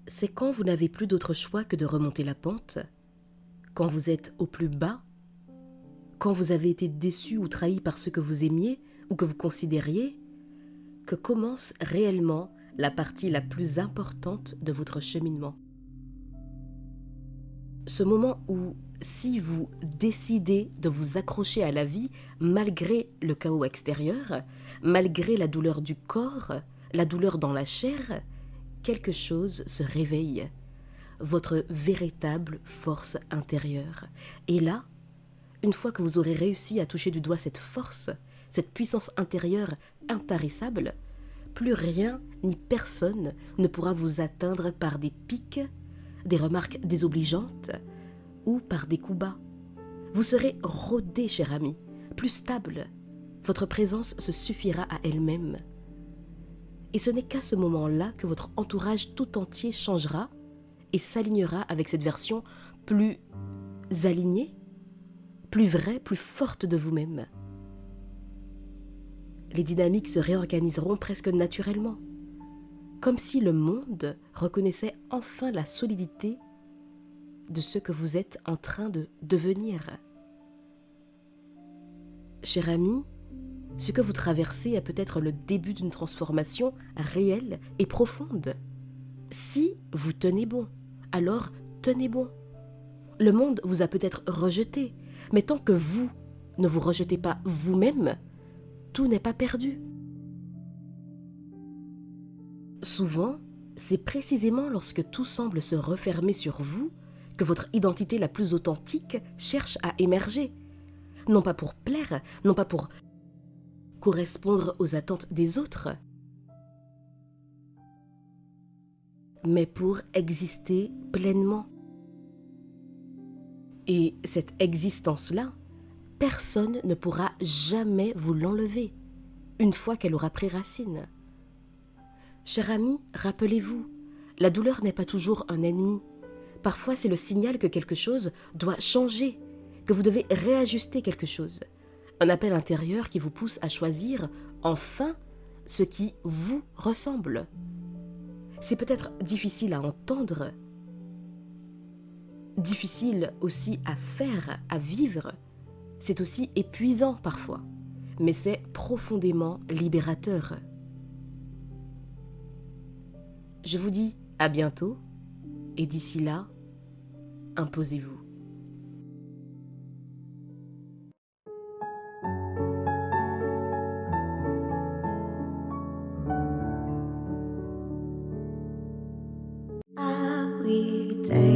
c'est quand vous n'avez plus d'autre choix que de remonter la pente, quand vous êtes au plus bas, quand vous avez été déçu ou trahi par ceux que vous aimiez ou que vous considériez, que commence réellement la partie la plus importante de votre cheminement. Ce moment où, si vous décidez de vous accrocher à la vie malgré le chaos extérieur, malgré la douleur du corps, la douleur dans la chair, quelque chose se réveille, votre véritable force intérieure. Et là, une fois que vous aurez réussi à toucher du doigt cette force, cette puissance intérieure intarissable, plus rien ni personne ne pourra vous atteindre par des pics, des remarques désobligeantes ou par des coups bas. Vous serez rodé, cher ami, plus stable. Votre présence se suffira à elle-même. Et ce n'est qu'à ce moment-là que votre entourage tout entier changera et s'alignera avec cette version plus alignée, plus vraie, plus forte de vous-même. Les dynamiques se réorganiseront presque naturellement, comme si le monde reconnaissait enfin la solidité de ce que vous êtes en train de devenir. Cher ami, ce que vous traversez est peut-être le début d'une transformation réelle et profonde. Si vous tenez bon, alors tenez bon. Le monde vous a peut-être rejeté, mais tant que vous ne vous rejetez pas vous-même, tout n'est pas perdu. Souvent, c'est précisément lorsque tout semble se refermer sur vous que votre identité la plus authentique cherche à émerger. Non pas pour plaire, non pas pour correspondre aux attentes des autres, mais pour exister pleinement. Et cette existence-là, personne ne pourra jamais vous l'enlever, une fois qu'elle aura pris racine. Cher ami, rappelez-vous, la douleur n'est pas toujours un ennemi. Parfois, c'est le signal que quelque chose doit changer, que vous devez réajuster quelque chose. Un appel intérieur qui vous pousse à choisir, enfin, ce qui vous ressemble. C'est peut-être difficile à entendre, difficile aussi à faire, à vivre. C'est aussi épuisant parfois, mais c'est profondément libérateur. Je vous dis à bientôt, et d'ici là, imposez-vous. I will take